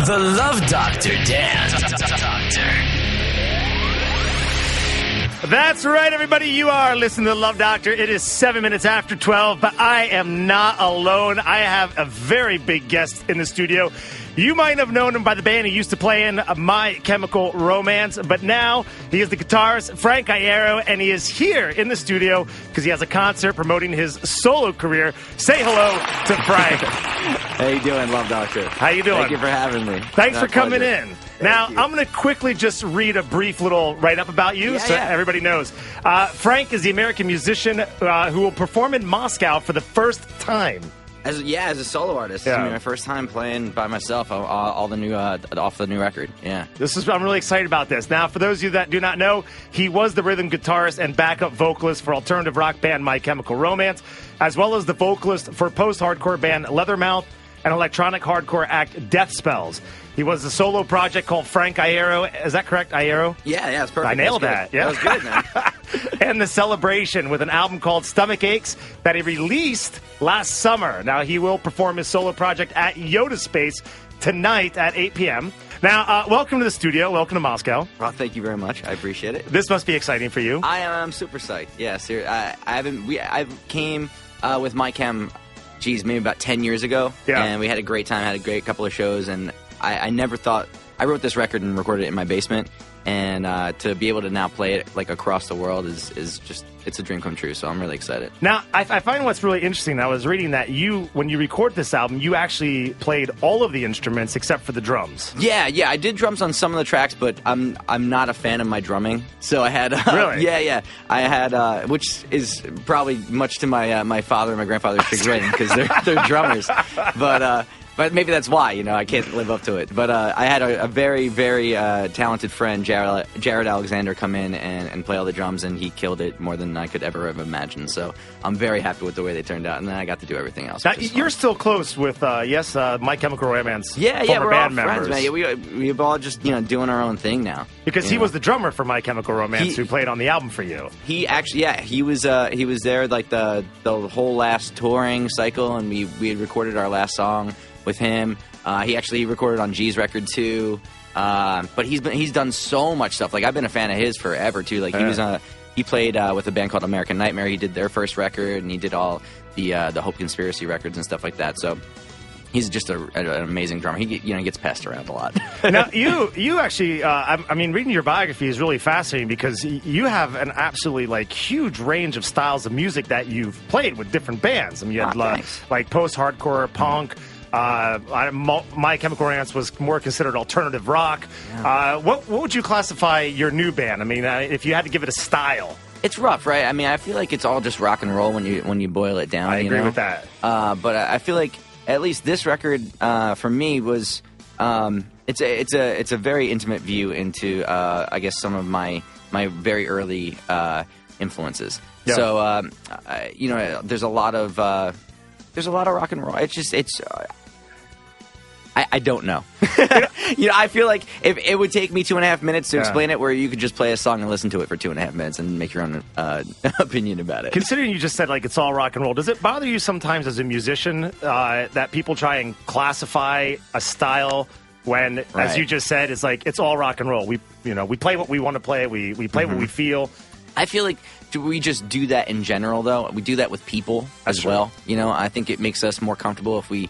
The Love Doctor, Dan. That's right, everybody. You are listening to The Love Doctor. It is 7 minutes after 12, but I am not alone. I have a very big guest in the studio. You might have known him by the band he used to play in, My Chemical Romance, but now he is the guitarist, Frank Iero, and he is here in the studio because he has a concert promoting his solo career. Say hello to Frank. How you doing, Love Doctor? How you doing? Thank you for having me. Thanks for coming in. Now, you. I'm going to quickly just read a brief little write-up about you everybody knows. Frank is the American musician who will perform in Moscow for the first time. As a solo artist. Yeah. This is my first time playing by myself all the new off the new record. Yeah. I'm really excited about this. Now, for those of you that do not know, he was the rhythm guitarist and backup vocalist for alternative rock band My Chemical Romance, as well as the vocalist for post-hardcore band Leathermouth and electronic hardcore act Death Spells. He was a solo project called Frank Iero. Is that correct, Iero? Yeah, it's perfect. I nailed that. Yeah. That was good, man. And The Celebration with an album called Stomach Aches that he released last summer. Now, he will perform his solo project at Yoda Space tonight at 8 p.m. Now, welcome to the studio. Welcome to Moscow. Well, thank you very much. I appreciate it. This must be exciting for you. I am super psyched. Yeah, seriously. I came with My Chem, maybe about 10 years ago. Yeah. And we had a great time, had a great couple of shows, and I never thought... I wrote this record and recorded it in my basement, and to be able to now play it like across the world is just, it's a dream come true, so I'm really excited. Now, I find what's really interesting, I was reading that when you record this album, you actually played all of the instruments except for the drums. Yeah, I did drums on some of the tracks, but I'm not a fan of my drumming, so I had... Really? Yeah. I had, which is probably much to my father and my grandfather's chagrin, because they're drummers, But maybe that's why, I can't live up to it. But I had a very, very talented friend, Jared Alexander, come in and play all the drums, and he killed it more than I could ever have imagined. So I'm very happy with the way they turned out, and then I got to do everything else. Now, you're still close with, My Chemical Romance former we're band all members. friends, man. We've all just, doing our own thing now. Because he was the drummer for My Chemical Romance who played on the album for you. He actually, he was there like the whole last touring cycle, and we had recorded our last song with him. He recorded on G's record too. But he's done so much stuff. Like, I've been a fan of his forever too. Like, he played with a band called American Nightmare. He did their first record, and he did all the Hope Conspiracy records and stuff like that. So he's just an amazing drummer. He gets passed around a lot. Now, you actually, I mean, reading your biography is really fascinating because you have an absolutely huge range of styles of music that you've played with different bands. I mean, you had like post-hardcore, punk. My Chemical Romance was more considered alternative rock. Yeah. What would you classify your new band? I mean, if you had to give it a style. It's rough, right? I mean, I feel like it's all just rock and roll when you boil it down. I agree with that. But I feel like at least this record for me was it's a very intimate view into I guess some of my very early influences. Yeah. So there's a lot of rock and roll. I don't know. I feel like if it would take me 2.5 minutes to explain it, where you could just play a song and listen to it for 2.5 minutes and make your own opinion about it. Considering you just said it's all rock and roll, does it bother you sometimes as a musician that people try and classify a style when, as you just said, it's all rock and roll? We play what we want to play. We play what we feel. I feel like we just do that in general, though. We do that with people as well. I think it makes us more comfortable if we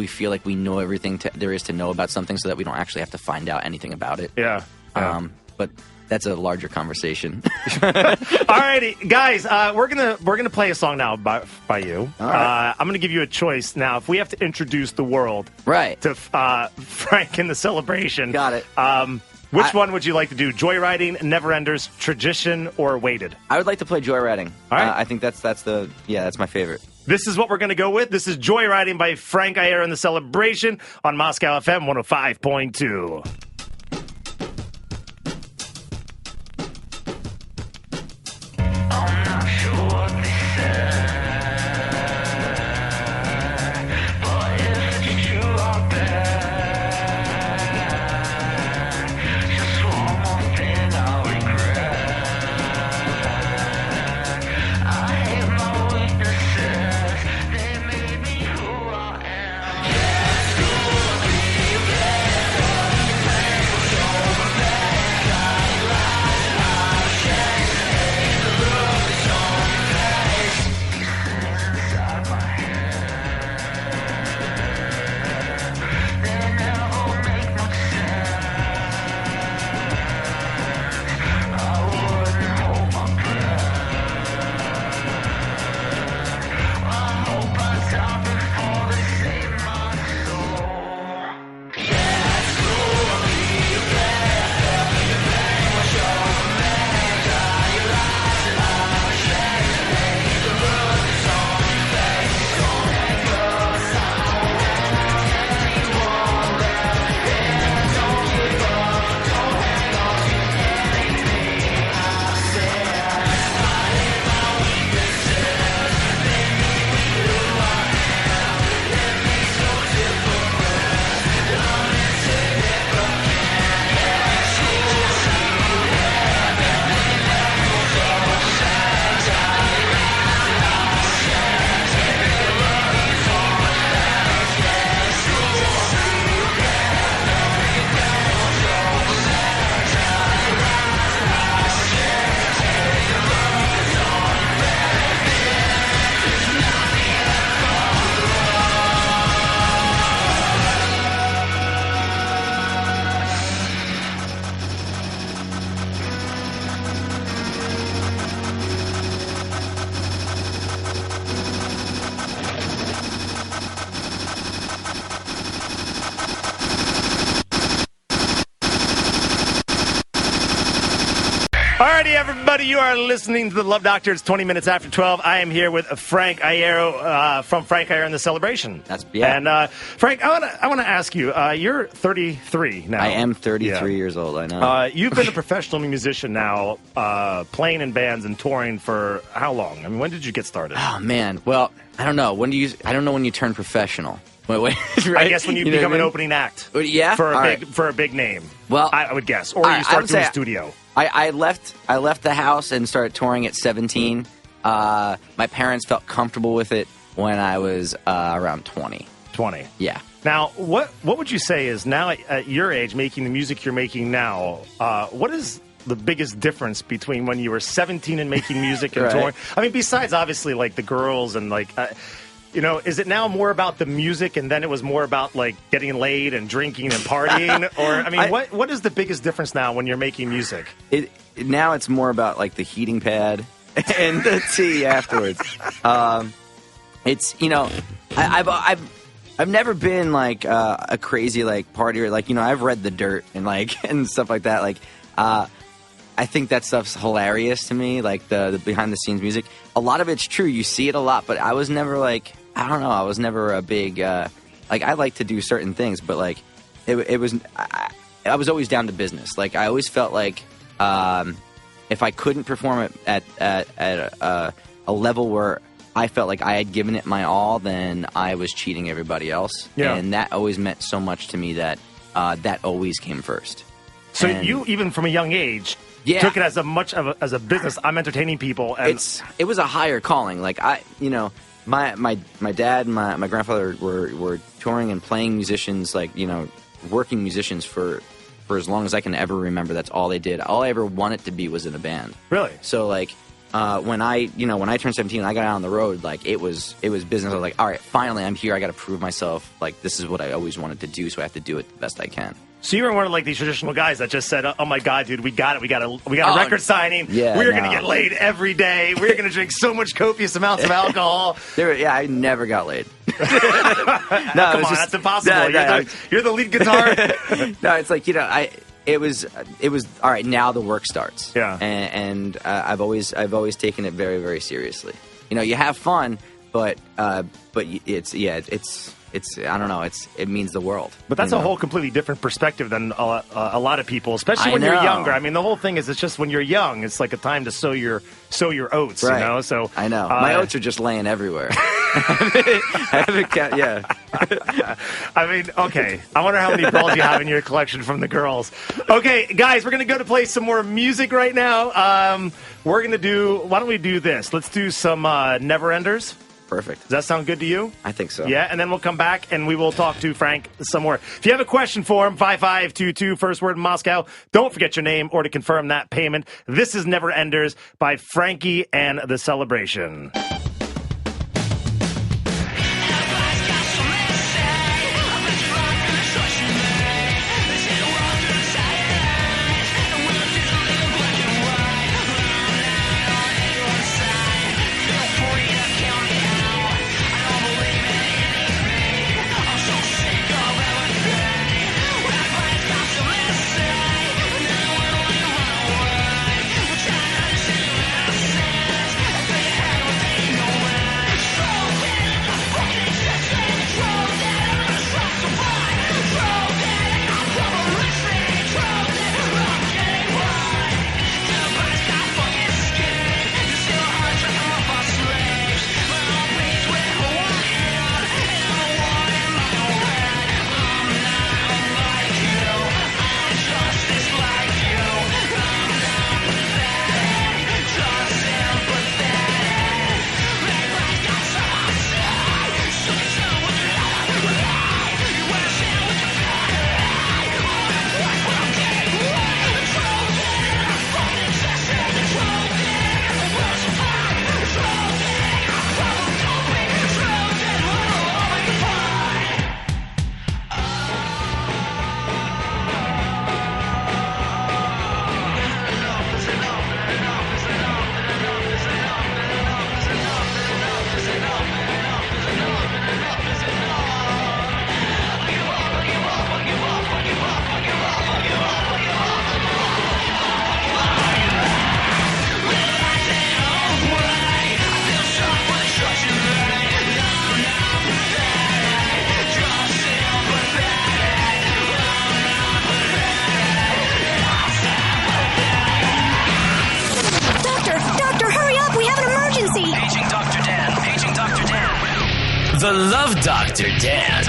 feel like we know everything there is to know about something, so that we don't actually have to find out anything about it. Yeah. But that's a larger conversation. Alrighty, guys, we're gonna play a song now by you. All right. I'm gonna give you a choice now. If we have to introduce the world to Frank in the Celebration, got it. Which one would you like to do? Joyriding, Neverenders, Tradition, or Weighted? I would like to play Joyriding. All right. I think that's my favorite. This is what we're going to go with. This is Joyriding by Frank Iero in the Celebration on Moscow FM 105.2. Yes, Alrighty, everybody, you are listening to the Love Doctor. It's 20 minutes after 12. I am here with Frank Iero from Frank Iero and the Celebration. And Frank, I want to ask you. You're 33 now. I am 33 years old. I know. You've been a professional musician now, playing in bands and touring for how long? I mean, when did you get started? Oh man, well, I don't know. I don't know when you turn professional. Wait, right? I guess when you become an opening act. Yeah, for a big name. Well, I would guess, or you start doing studio. I left the house and started touring at 17. My parents felt comfortable with it when I was around 20. 20. Yeah. Now, what would you say is now at your age, making the music you're making now? What is the biggest difference between when you were 17 and making music and touring? I mean, besides obviously like the girls and like. Is it now more about the music and then it was more about, like, getting laid and drinking and partying? Or, I mean, what is the biggest difference now when you're making music? Now it's more about, like, the heating pad and the tea afterwards. I've never been, like, a crazy, like, partier. Like, I've read The Dirt and, like, and stuff like that. Like, I think that stuff's hilarious to me, like, the behind-the-scenes music. A lot of it's true. You see it a lot, but I was never, like... I don't know. I was never a big, like, I like to do certain things, but, like, I was always down to business. Like, I always felt like if I couldn't perform at a level where I felt like I had given it my all, then I was cheating everybody else. Yeah. And that always meant so much to me that that always came first. So you, even from a young age... Yeah. Took it as a business. I'm entertaining people. And it was a higher calling. Like my dad and my grandfather were touring and playing musicians, like, working musicians for as long as I can ever remember. That's all they did. All I ever wanted to be was in a band. Really? So like when I turned 17 and I got out on the road, like it was business. I was like, all right, finally I'm here. I got to prove myself. Like, this is what I always wanted to do, so I have to do it the best I can. So you were one of, like, these traditional guys that just said, "Oh my God, dude, we got it. We got a record signing. Yeah, we're going to get laid every day. We're going to drink so much copious amounts of alcohol." I never got laid. No, come on, that's impossible. You're the lead guitar. No, it's like it was all right. Now the work starts. Yeah, and I've always taken it very, very seriously. You have fun, but it's I don't know. It means the world. But that's a whole completely different perspective than a lot of people, especially when you're younger. I mean, the whole thing is, it's just when you're young, it's like a time to sow your oats. Right. So I know my oats are just laying everywhere. I haven't yeah. I mean, okay. I wonder how many balls you have in your collection from the girls. Okay, guys, we're gonna go to play some more music right now. We're gonna do. Why don't we do this? Let's do some Never Enders. Perfect. Does that sound good to you? I think so. Yeah, and then we'll come back and we will talk to Frank some more. If you have a question for him, 5522, first word in Moscow. Don't forget your name or to confirm that payment. This is Never Enders by Frankie and the Celebration. The Love Doctor, Dan.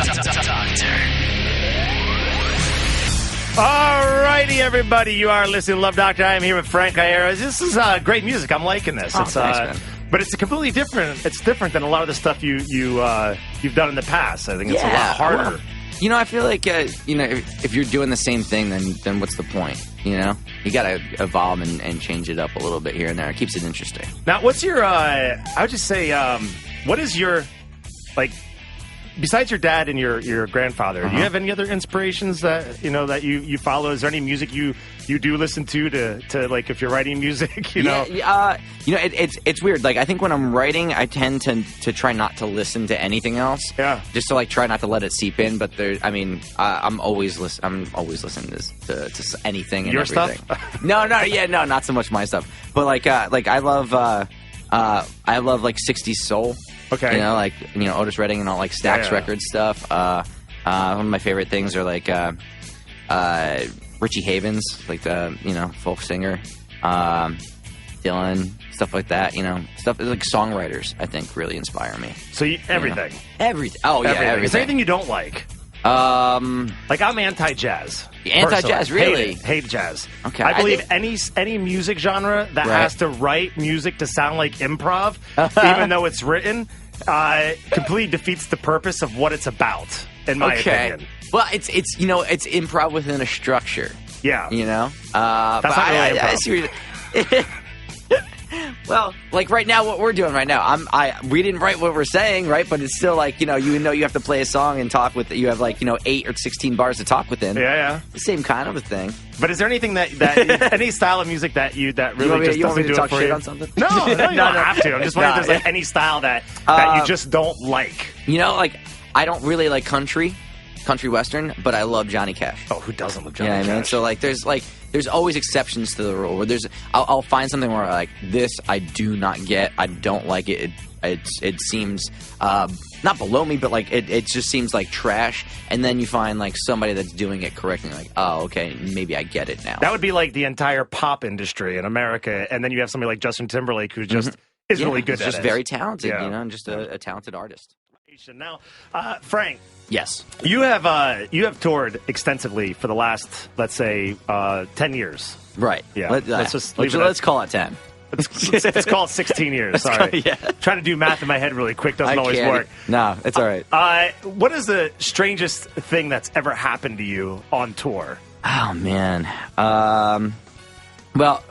All righty, everybody. You are listening to Love Doctor. I am here with Frank Iero. This is great music. I'm liking this. Oh, thanks, man. But it's completely different. It's different than a lot of the stuff you've done in the past. I think it's a lot harder. Well, you know, I feel like if you're doing the same thing, then what's the point? You know, you got to evolve and change it up a little bit here and there. It keeps it interesting. Now, what's your? I would just say, what is your besides your dad and your grandfather, do you have any other inspirations that you follow? Is there any music you do listen to like if you're writing music? It's weird. Like I think when I'm writing, I tend to try not to listen to anything else. Yeah. Just to try not to let it seep in. But I'm always listening to anything and your everything. Stuff? No, not so much my stuff. But I love 60s soul. Okay. Otis Redding and all Stax Records stuff. One of my favorite things are Richie Havens, the folk singer, Dylan, stuff like that. Stuff songwriters I think really inspire me. So everything. Everything. Oh yeah, everything. Is there anything you don't like? I'm anti-jazz. Anti-jazz, really? Hate jazz. Okay. I believe any music genre that has to write music to sound like improv, even though it's written, completely defeats the purpose of what it's about, in my opinion. Well, it's improv within a structure. Yeah. That's not really improv. I see what well, right now, what we're doing right now, we didn't write what we're saying, right? But it's still you have to play a song and talk with. You have 8 or 16 bars to talk within. Yeah. The same kind of a thing. But is there anything that any style of music that really just doesn't do it for shit you? On something? No, you don't have to. I'm just wondering if there's any style that you just don't like. I don't really like country western, but I love Johnny Cash. Oh, who doesn't love Johnny Cash? I mean? So there's always exceptions to the rule. Where I'll find something where this I do not get. I don't like it. It seems not below me, but it just seems like trash. And then you find somebody that's doing it correctly. Oh, okay, maybe I get it now. That would be the entire pop industry in America, and then you have somebody like Justin Timberlake who just is really good at it. Just very talented, and just a talented artist. Now, Frank. Yes. You have toured extensively for the last, let's say, 10 years. Right. Yeah. Let's call it 10. Let's call it 16 years. Sorry. Trying to do math in my head really quick doesn't always work. No, it's all right. What is the strangest thing that's ever happened to you on tour? Oh, man. Well,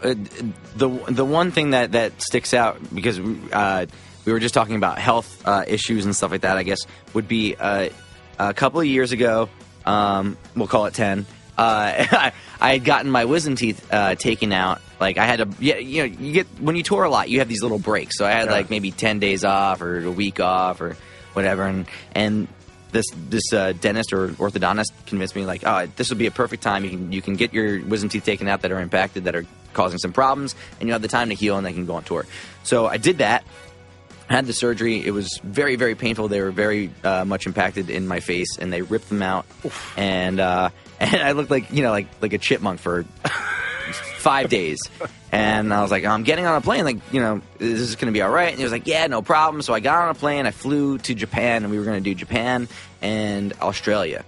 the one thing that sticks out, because we were just talking about health issues and stuff like that, I guess, would be a couple of years ago, we'll call it 10, I had gotten my wisdom teeth taken out. I had to, you get, when you tour a lot, you have these little breaks. So I had maybe 10 days off or a week off or whatever. And this dentist or orthodontist convinced me, this would be a perfect time. You can get your wisdom teeth taken out that are impacted, that are causing some problems, and you have the time to heal, and they can go on tour. So I did that. Had the surgery. It was very, very painful. They were very much impacted in my face, and they ripped them out. Oof. And I looked like a chipmunk for 5 days. And I was like, I'm getting on a plane. Is this going to be all right? And he was like, yeah, no problem. So I got on a plane. I flew to Japan, and we were going to do Japan and Australia.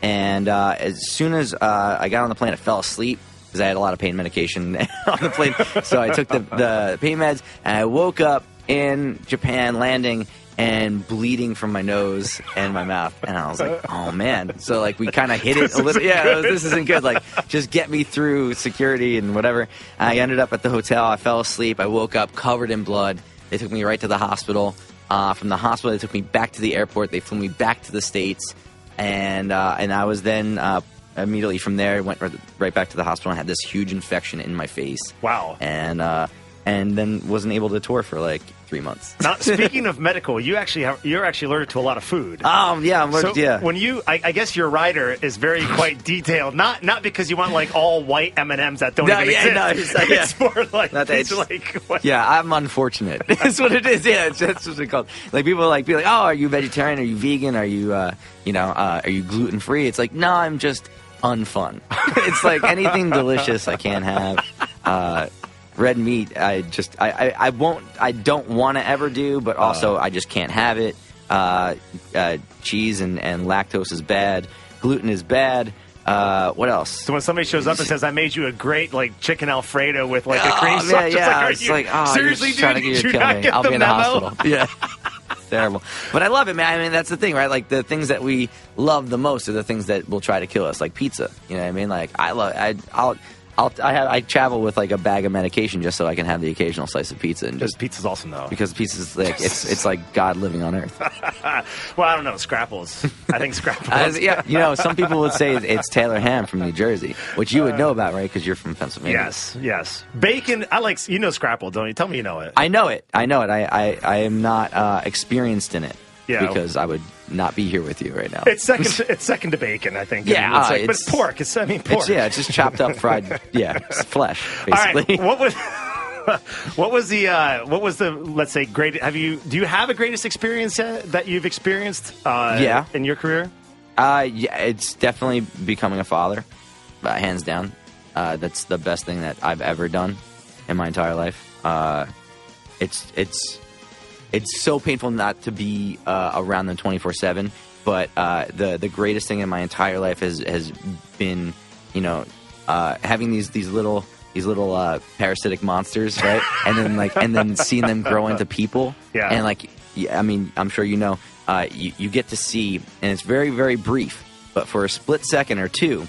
And as soon as I got on the plane, I fell asleep because I had a lot of pain medication on the plane. So I took the pain meds, and I woke up in Japan, landing and bleeding from my nose and my mouth, and I was like, "Oh man!" So we kind of hit it a little. Yeah, this isn't good. Just get me through security and whatever. I ended up at the hotel. I fell asleep. I woke up covered in blood. They took me right to the hospital. From the hospital, they took me back to the airport. They flew me back to the States, and I was then immediately from there went right back to the hospital and had this huge infection in my face. Wow. And then wasn't able to tour for 3 months. Now, speaking of medical, you're actually allergic to a lot of food. Yeah, I'm allergic. So when I guess your rider is quite detailed. Not because you want all white M&Ms that don't even exist. No, it's more I'm unfortunate. That's what it is. Yeah, that's what it's called. People be like, oh, are you vegetarian? Are you vegan? Are you are you gluten free? It's no, I'm just unfun. It's anything delicious I can't have. Red meat, I don't want to ever do, but also I just can't have it. cheese and lactose is bad. Gluten is bad. What else? So when somebody shows up and says, "I made you a great like chicken Alfredo with like a cream sauce," yeah, it's like, seriously, dude, did you not get I'll the be in the memo? hospital. Yeah. Terrible. But I love it, man. I mean, that's the thing, right? Like, the things that we love the most are the things that will try to kill us, like pizza. You know what I mean? Like, I travel with like a bag of medication just so I can have the occasional slice of pizza. And just pizza's awesome, though. Because pizza's like, it's like God living on earth. Well, I don't know. Scrapples. I think Scrapples. Yeah, you know, some people would say it's Taylor ham from New Jersey, which you would know about, right? Because you're from Pennsylvania. Yes. Bacon. I like, you know, Scrapple, don't you? Tell me you know it. I know it. I am not experienced in it. Yeah. Because I would not be here with you right now. It's second to bacon, I think. Yeah, but it's pork. It's pork. It's just chopped up fried. Yeah, it's flesh basically. All right, what was the let's say great? Do you have a greatest experience that you've experienced? In your career. Yeah, it's definitely becoming a father, hands down. That's the best thing that I've ever done in my entire life. It's so painful not to be around them 24/7, but the greatest thing in my entire life has been, you know, having these little parasitic monsters, right? and then seeing them grow into people. Yeah. And like, I mean, I'm sure you know, you get to see, and it's very, very brief, but for a split second or two,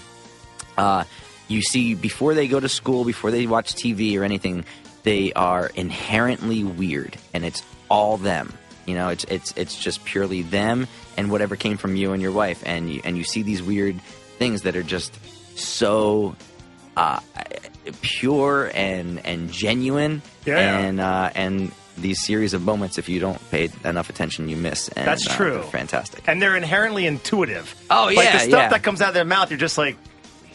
you see before they go to school, before they watch TV or anything, they are inherently weird, and it's all them. You know, it's just purely them and whatever came from you and your wife, and you see these weird things that are just so pure and genuine. And these series of moments, if you don't pay enough attention, you miss. And, that's true. They're fantastic, and they're inherently intuitive. Oh yeah, like the stuff that comes out of their mouth, you're just like,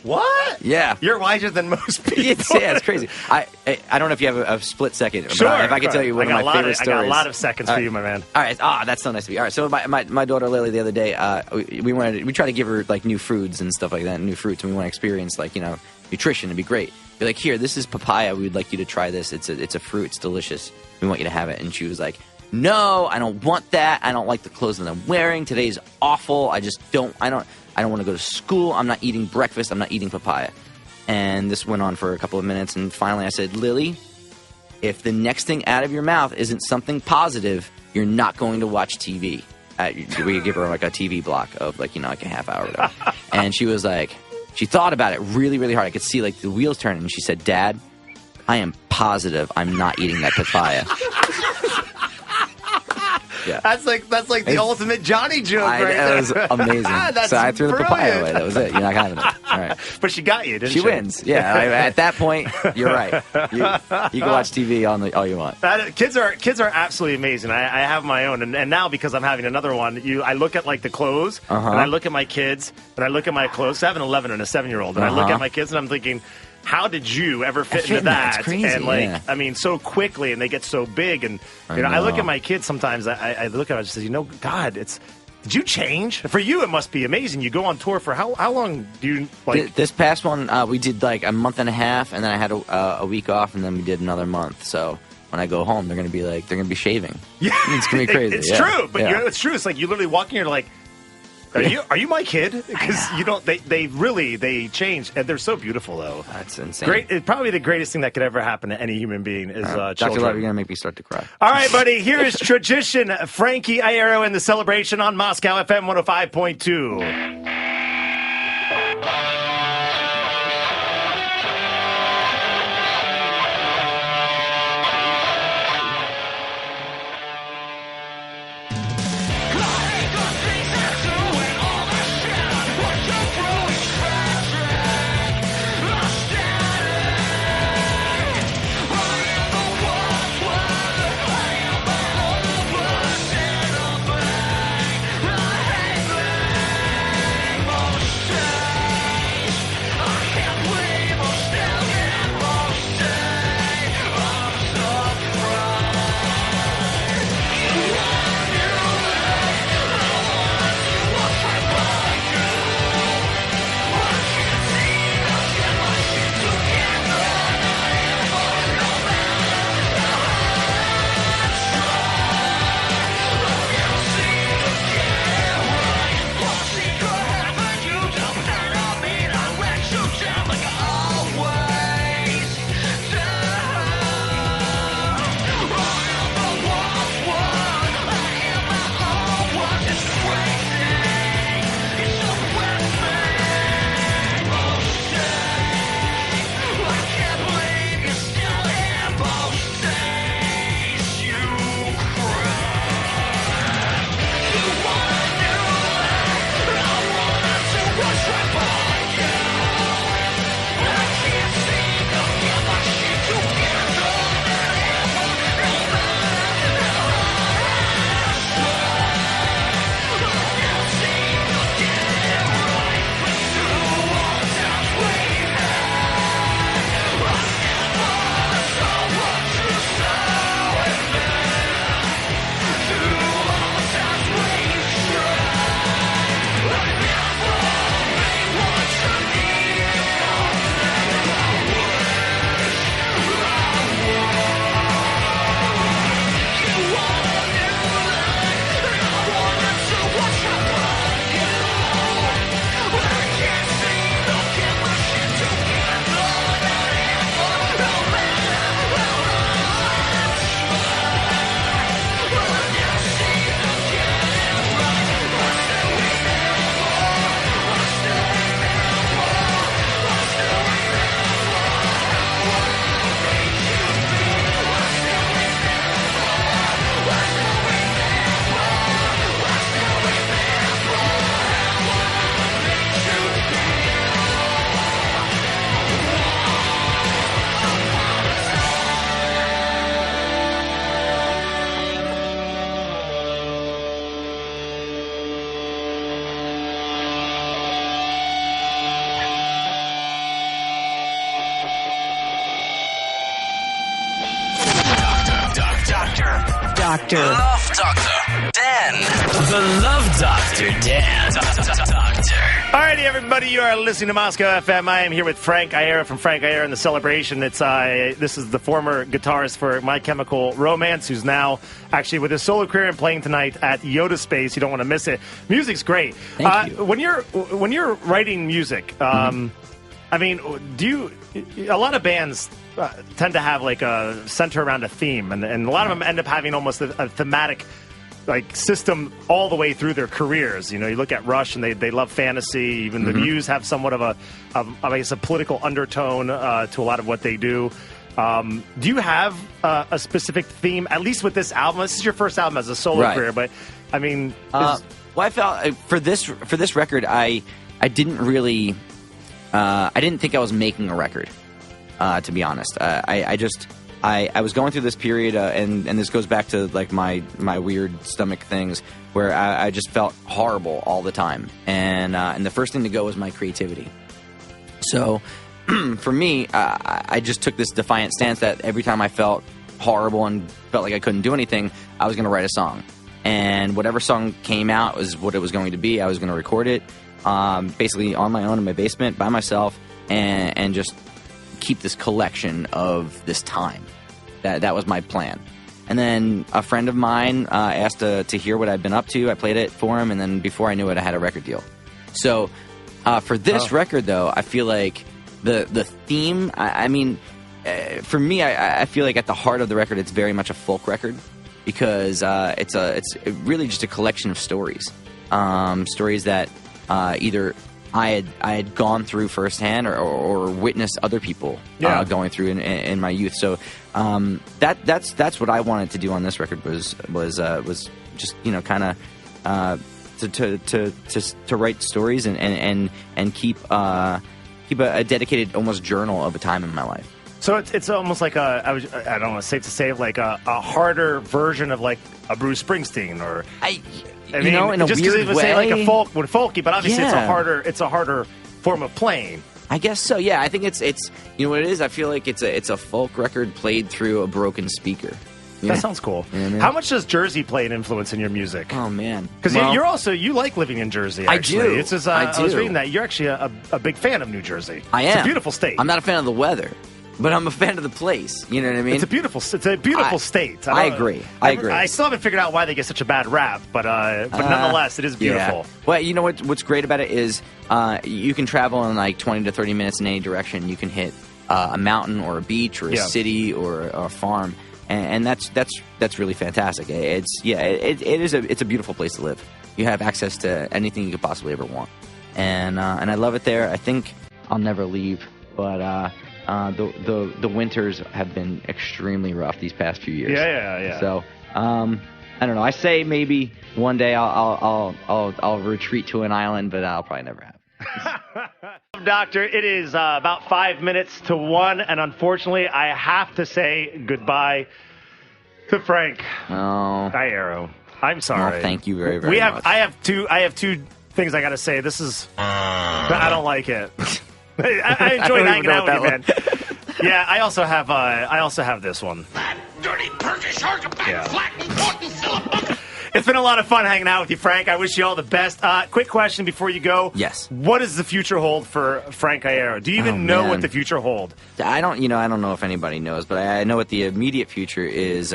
what? Yeah. You're wiser than most people. It's crazy. I don't know if you have a split second. Sure. But if I can tell you one of my favorite stories. I got a lot of seconds for you, my man. All right. That's so nice to be. All right. So my daughter Lily the other day, we try to give her like new foods and stuff like that, new fruits, and we want to experience like, you know, nutrition. It'd be great. Be like, here, this is papaya. We'd like you to try this. It's a fruit. It's delicious. We want you to have it. And she was like, no, I don't want that. I don't like the clothes that I'm wearing. Today's awful. I don't want to go to school. I'm not eating breakfast. I'm not eating papaya. And this went on for a couple of minutes, and finally I said, Lily, if the next thing out of your mouth isn't something positive, you're not going to watch TV. We give her like a TV block of like, you know, like a half hour or whatever. And she was like, she thought about it really, really hard. I could see like the wheels turning, and she said, Dad, I am positive I'm not eating that papaya. Yeah. That's like the ultimate Johnny joke right there. That was amazing. So I threw the papaya away. That was it. You're not having it. All right. But she got you, didn't she? She wins. Yeah. At that point, you're right. You can watch TV all you want. Kids are absolutely amazing. I have my own, and now because I'm having another one, I look at like the clothes, and I look at my kids, and I look at my clothes. I have an 11 and a 7-year-old, and I look at my kids, and I'm thinking, how did you ever fit into that? It's crazy, and like, I mean, so quickly, and they get so big. And you know, I look at my kids sometimes. I look at them and say, you know, God, did you change? For you, it must be amazing. You go on tour for how long do you like? This past one, we did like a month and a half, and then I had a week off, and then we did another month. So when I go home, they're gonna be shaving. Yeah, it's gonna be crazy. It's true, but it's true. It's like you literally walk in, you're like, Are you my kid? Because you don't. They change, and they're so beautiful though. That's insane. Great. Probably the greatest thing that could ever happen to any human being is children. Dr. Love, you're gonna make me start to cry. All right, buddy. Here is Tradition. Frankie Iero and the Celebration on Moscow FM 105.2. Doctor. Love Doctor Dan. The Love Doctor Dan. Doctor. Alrighty, everybody, you are listening to Moscow FM. I am here with Frank Iero from Frank Iero and the Celebration. This is the former guitarist for My Chemical Romance, who's now actually with his solo career and playing tonight at Yoda Space. You don't want to miss it. Music's great. Thank you. When you're writing music, I mean, a lot of bands tend to have like a center around a theme, and a lot of them end up having almost a thematic like system all the way through their careers. You know, you look at Rush and they love fantasy. Even the Muse have somewhat of I guess a political undertone to a lot of what they do. Do you have a specific theme, at least with this album? This is your first album as a solo career, but I mean, well, I felt for this record, I didn't really, I didn't think I was making a record, to be honest. I was going through this period, and this goes back to like my weird stomach things, where I just felt horrible all the time, and the first thing to go was my creativity. So, for me, I just took this defiant stance that every time I felt horrible and felt like I couldn't do anything, I was going to write a song, and whatever song came out was what it was going to be. I was going to record it, basically on my own in my basement by myself, and just keep this collection of this time. That was my plan. And then a friend of mine asked to hear what I'd been up to. I played it for him, and then before I knew it, I had a record deal. So for this record, though, I feel like the theme, I mean, for me, I feel like at the heart of the record, it's very much a folk record, because it's really just a collection of stories. Stories that either I had gone through firsthand or witnessed other people going through in my youth. So that's what I wanted to do on this record was just, you know, kind of to write stories and keep a dedicated almost journal of a time in my life. So it's almost like I don't know, safe to say, like a harder version of like a Bruce Springsteen, or I mean, you know, in a just weird way, say like a folky, but obviously it's a harder form of playing. I guess so. Yeah, I think it's you know what it is. I feel like it's a folk record played through a broken speaker. That sounds cool. You know what I mean? How much does Jersey play an influence in your music? Oh man, because you like living in Jersey. Actually. I do. It's just, I was reading that you're actually a big fan of New Jersey. I am. It's a beautiful state. I'm not a fan of the weather, but I'm a fan of the place. You know what I mean? It's a beautiful state. I agree. I still haven't figured out why they get such a bad rap, but nonetheless, it is beautiful. Yeah. Well, you know what's great about it is you can travel in like 20 to 30 minutes in any direction. You can hit a mountain or a beach or a city or a farm, and that's really fantastic. It's a beautiful place to live. You have access to anything you could possibly ever want, and I love it there. I think I'll never leave, but. The winters have been extremely rough these past few years. Yeah. So I don't know. I say maybe one day I'll retreat to an island, but I'll probably never have. Doctor, it is about 5 minutes to 1, and unfortunately, I have to say goodbye to Frank. Oh, Iero. I'm sorry. Well, thank you very, very much. I have two things I got to say. This is I don't like it. I enjoyed hanging out with you, man. Yeah, I also have this one. Dirty Turkish archipelago, flat. It's been a lot of fun hanging out with you, Frank. I wish you all the best. Quick question before you go. Yes. What does the future hold for Frank Iero? Do you even know what the future holds? I don't know if anybody knows, but I know what the immediate future is.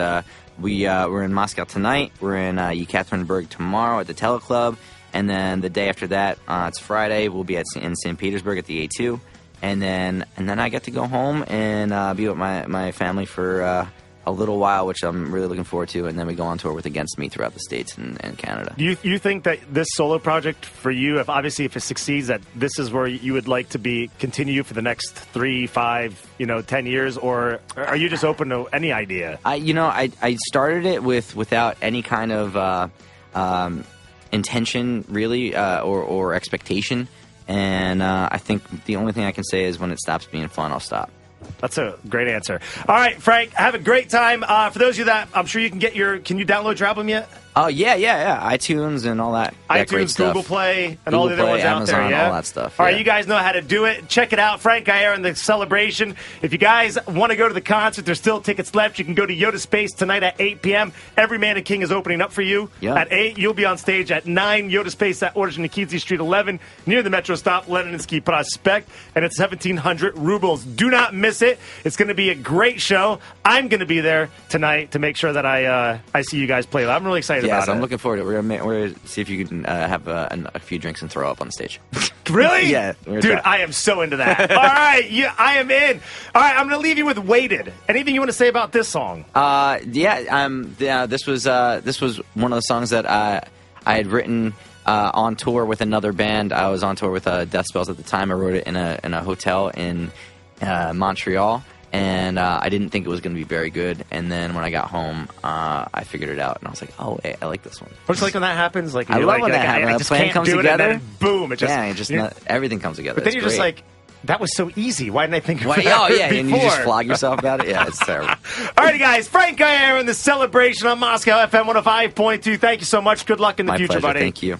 We're in Moscow tonight. We're in Yekaterinburg tomorrow at the Teleclub. And then the day after that, it's Friday, we'll be in St. Petersburg at the A2. And then I get to go home and be with my family for a little while, which I'm really looking forward to. And then we go on tour with Against Me throughout the States and Canada. Do you think that this solo project for you, if it succeeds, that this is where you would like to continue for the next 3, 5, 10 years? Or are you just open to any idea? I started it without any kind of intention, really, or expectation. And I think the only thing I can say is when it stops being fun, I'll stop. That's a great answer. All right, Frank, have a great time. For those of you that I'm sure you can get can you download your album yet? Oh, yeah. iTunes and all that. That great iTunes, stuff. Google Play, and Google all the other Play, ones Amazon, out there, yeah? all that stuff. All right, yeah. you guys know how to do it. Check it out, Frank Iero and the Celebration. If you guys want to go to the concert, there's still tickets left. You can go to Yoda Space tonight at 8 p.m. Every Man and King is opening up for you. Yeah. At 8, you'll be on stage at 9. Yoda Space at Ordzhonikidze Street 11, near the Metro stop, Lenininsky Prospect, and it's 1,700 rubles. Do not miss it. It's going to be a great show. I'm going to be there tonight to make sure that I see you guys play. I'm really excited about it. I'm looking forward to it. We're going to see if you can have a few drinks and throw up on stage. Really? Yeah. Dude, I am so into that. All right, I am in. All right, I'm going to leave you with Weighted. Anything you want to say about this song? This was one of the songs that I had written on tour with another band. I was on tour with Death Spells at the time. I wrote it in a hotel in Montreal. And I didn't think it was going to be very good. And then when I got home, I figured it out. And I was like, oh, hey, I like this one. Or just like when that happens. Like, I love when that happens. I The just plan can't comes do together. It, and then boom. It just, everything comes together. But then It's you're great. just like, that was so easy. Why didn't I think of that Oh, yeah, before? and you just flog yourself about it? Yeah, it's terrible. All righty, guys. Frank Iero and the Celebration on Moscow FM 105.2. Thank you so much. Good luck in the My future, pleasure. buddy. Thank you.